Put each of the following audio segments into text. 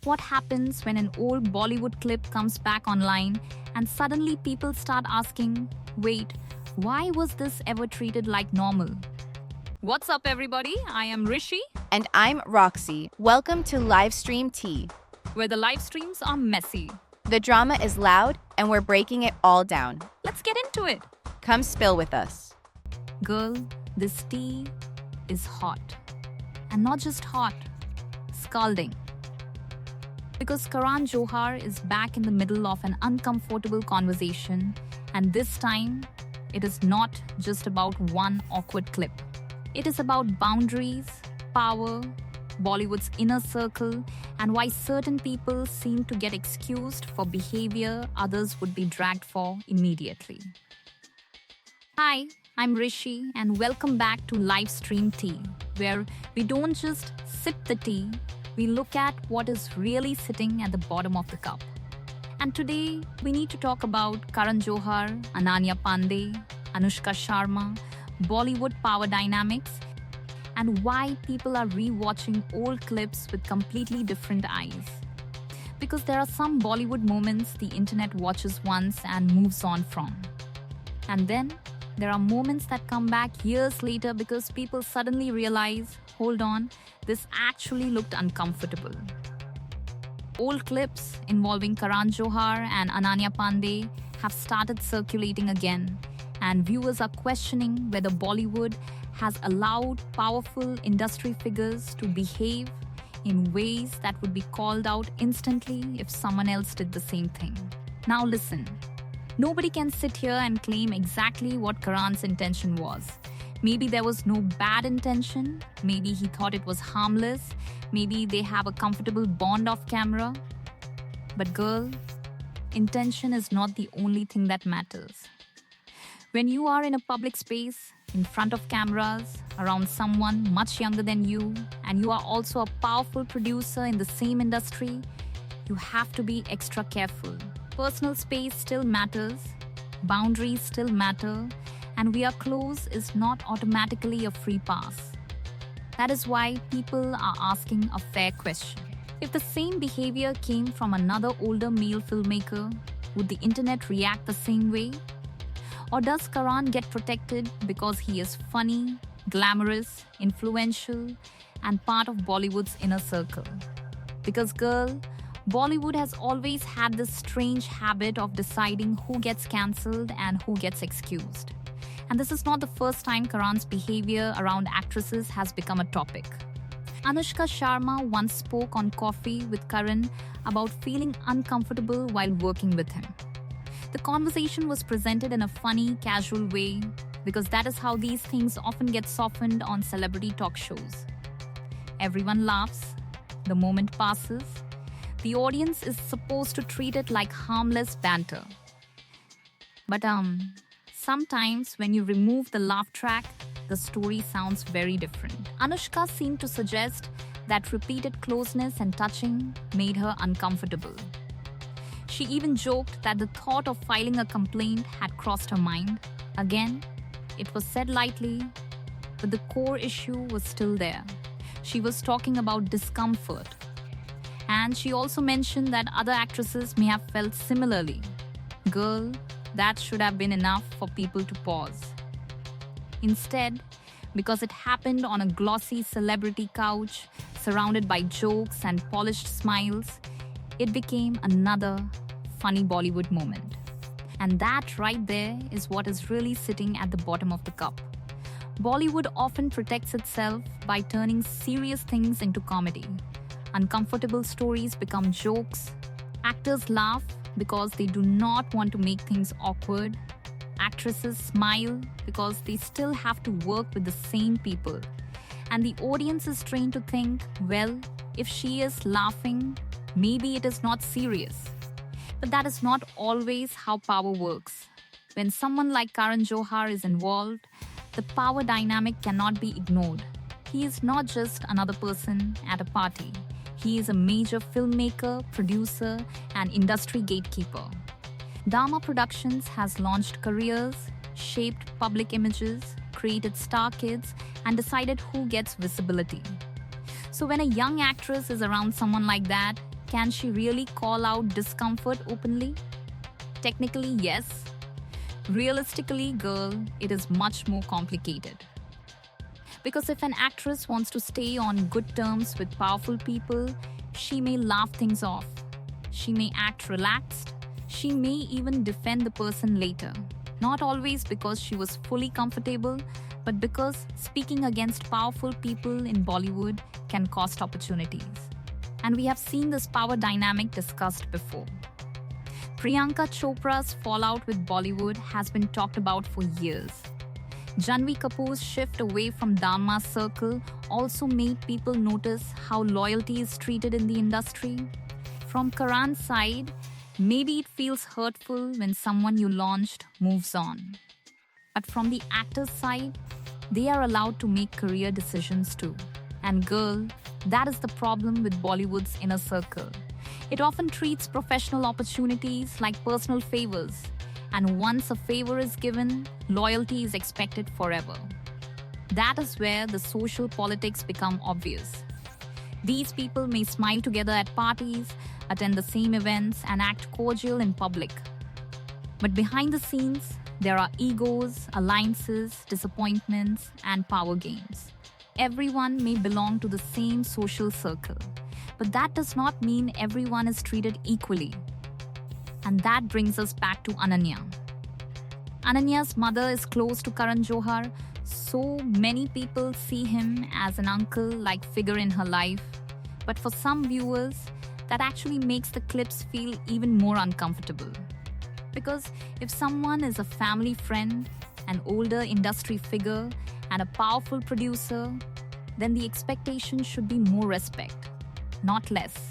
What happens when an old Bollywood clip comes back online and suddenly people start asking, wait, why was this ever treated like normal? What's up, everybody? I am Rishi, And I'm Roxy. Welcome to Livestream Tea. where the live streams are messy. The drama is loud, and we're breaking it all down. Let's get into it. Come spill with us. Girl, this tea is hot. And not just hot, scalding. Because Karan Johar is back in the middle of an uncomfortable conversation, and this time, it is not just about one awkward clip. It is about boundaries, power, Bollywood's inner circle, and why certain people seem to get excused for behavior others would be dragged for immediately. Hi, I'm Rishi, and welcome back to Livestream Tea, where we don't just sip the tea, we look at what is really sitting at the bottom of the cup. And today, we need to talk about Karan Johar, Ananya Panday, Anushka Sharma, Bollywood power dynamics, and why people are rewatching old clips with completely different eyes. Because there are some Bollywood moments the internet watches once and moves on from. And then there are moments that come back years later because people suddenly realize, hold on, this actually looked uncomfortable. Old clips involving Karan Johar and Ananya Panday have started circulating again, and viewers are questioning whether Bollywood has allowed powerful industry figures to behave in ways that would be called out instantly if someone else did the same thing. Now listen, nobody can sit here and claim exactly what Karan's intention was. Maybe there was no bad intention, maybe he thought it was harmless, maybe they have a comfortable bond off camera. But girl, intention is not the only thing that matters. When you are in a public space, in front of cameras, around someone much younger than you, and you are also a powerful producer in the same industry, you have to be extra careful. Personal space still matters, boundaries still matter, and we are close is not automatically a free pass. That is why people are asking a fair question. If the same behavior came from another older male filmmaker, would the internet react the same way? Or does Karan get protected because he is funny, glamorous, influential, and part of Bollywood's inner circle? Because girl, Bollywood has always had this strange habit of deciding who gets cancelled and who gets excused. And this is not the first time Karan's behavior around actresses has become a topic. Anushka Sharma once spoke on Coffee with Karan about feeling uncomfortable while working with him. The conversation was presented in a funny, casual way because that is how these things often get softened on celebrity talk shows. Everyone laughs, the moment passes, the audience is supposed to treat it like harmless banter. But sometimes when you remove the laugh track, the story sounds very different. Anushka seemed to suggest that repeated closeness and touching made her uncomfortable. She even joked that the thought of filing a complaint had crossed her mind. Again, it was said lightly, but the core issue was still there. She was talking about discomfort. And she also mentioned that other actresses may have felt similarly. Girl, that should have been enough for people to pause. Instead, because it happened on a glossy celebrity couch, surrounded by jokes and polished smiles, it became another funny Bollywood moment. And that right there is what is really sitting at the bottom of the cup. Bollywood often protects itself by turning serious things into comedy. Uncomfortable stories become jokes. Actors laugh because they do not want to make things awkward. Actresses smile because they still have to work with the same people. And the audience is trained to think, well, if she is laughing, maybe it is not serious. But that is not always how power works. When someone like Karan Johar is involved, the power dynamic cannot be ignored. He is not just another person at a party. He is a major filmmaker, producer, and industry gatekeeper. Dharma Productions has launched careers, shaped public images, created star kids, and decided who gets visibility. So when a young actress is around someone like that, can she really call out discomfort openly? Technically, yes. Realistically, girl, it is much more complicated. Because if an actress wants to stay on good terms with powerful people, she may laugh things off. She may act relaxed. She may even defend the person later. Not always because she was fully comfortable, but because speaking against powerful people in Bollywood can cost opportunities. And we have seen this power dynamic discussed before. Priyanka Chopra's fallout with Bollywood has been talked about for years. Janhvi Kapoor's shift away from Dharma's circle also made people notice how loyalty is treated in the industry. From Karan's side, maybe it feels hurtful when someone you launched moves on. But from the actor's side, they are allowed to make career decisions too. And girl, that is the problem with Bollywood's inner circle. It often treats professional opportunities like personal favors, and once a favor is given, loyalty is expected forever. That is where the social politics become obvious. These people may smile together at parties, attend the same events, and act cordial in public. But behind the scenes, there are egos, alliances, disappointments, and power games. Everyone may belong to the same social circle, but that does not mean everyone is treated equally. And that brings us back to Ananya. Ananya's mother is close to Karan Johar, so many people see him as an uncle-like figure in her life. But for some viewers, that actually makes the clips feel even more uncomfortable. Because if someone is a family friend, an older industry figure, and a powerful producer, then the expectation should be more respect, not less.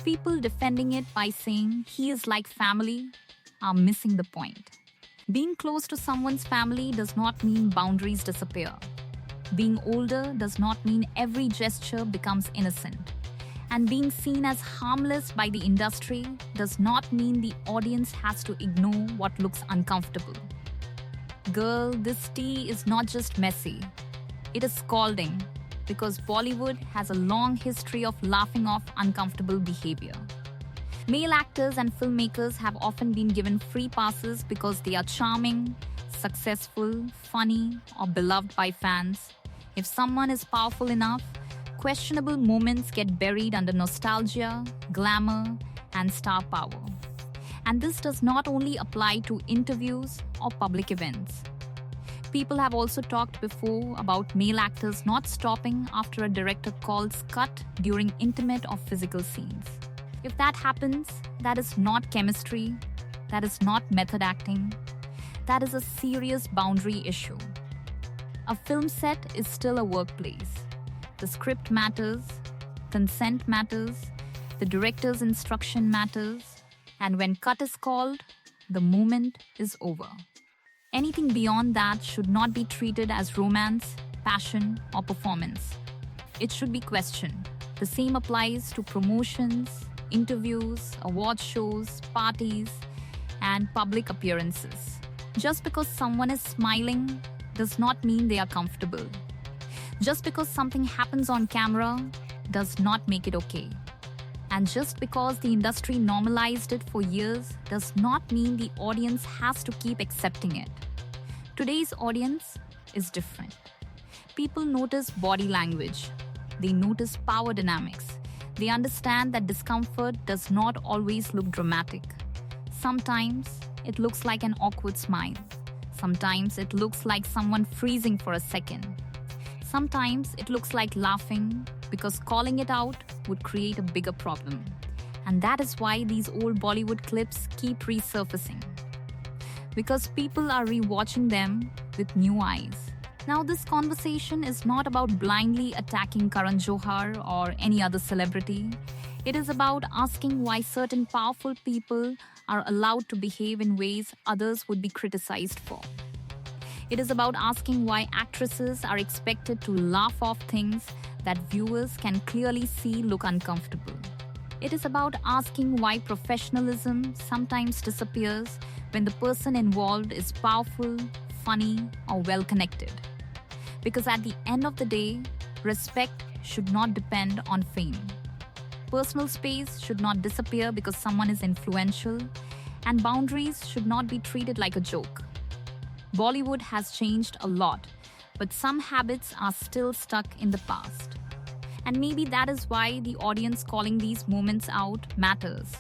People defending it by saying he is like family are missing the point. Being close to someone's family does not mean boundaries disappear. Being older does not mean every gesture becomes innocent. And being seen as harmless by the industry does not mean the audience has to ignore what looks uncomfortable. Girl, this tea is not just messy. It is scalding because Bollywood has a long history of laughing off uncomfortable behavior. Male actors and filmmakers have often been given free passes because they are charming, successful, funny, or beloved by fans. If someone is powerful enough, questionable moments get buried under nostalgia, glamour, and star power. And this does not only apply to interviews or public events. People have also talked before about male actors not stopping after a director calls cut during intimate or physical scenes. If that happens, that is not chemistry, that is not method acting, that is a serious boundary issue. A film set is still a workplace. The script matters, consent matters, the director's instruction matters, and when cut is called, the moment is over. Anything beyond that should not be treated as romance, passion, or performance. It should be questioned. The same applies to promotions, interviews, award shows, parties, and public appearances. Just because someone is smiling does not mean they are comfortable. Just because something happens on camera does not make it okay. And just because the industry normalized it for years does not mean the audience has to keep accepting it. Today's audience is different. People notice body language. They notice power dynamics. They understand that discomfort does not always look dramatic. Sometimes it looks like an awkward smile. Sometimes it looks like someone freezing for a second. Sometimes it looks like laughing because calling it out would create a bigger problem. And that is why these old Bollywood clips keep resurfacing. Because people are rewatching them with new eyes. Now, this conversation is not about blindly attacking Karan Johar or any other celebrity. It is about asking why certain powerful people are allowed to behave in ways others would be criticized for. It is about asking why actresses are expected to laugh off things that viewers can clearly see look uncomfortable. It is about asking why professionalism sometimes disappears when the person involved is powerful, funny, or well-connected. Because at the end of the day, respect should not depend on fame. Personal space should not disappear because someone is influential, and boundaries should not be treated like a joke. Bollywood has changed a lot, but some habits are still stuck in the past. And maybe that is why the audience calling these moments out matters.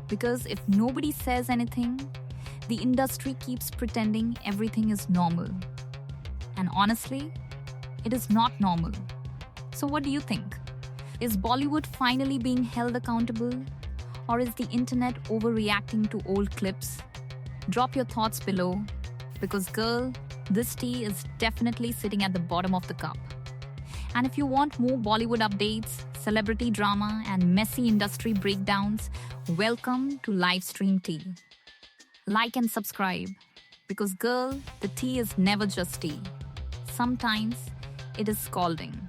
Because if nobody says anything, the industry keeps pretending everything is normal. And honestly, it is not normal. So, what do you think? Is Bollywood finally being held accountable? Or is the internet overreacting to old clips? Drop your thoughts below. Because, girl, this tea is definitely sitting at the bottom of the cup. And if you want more Bollywood updates, celebrity drama, and messy industry breakdowns, welcome to Livestream Tea. Like and subscribe. Because, girl, the tea is never just tea. Sometimes it is scalding.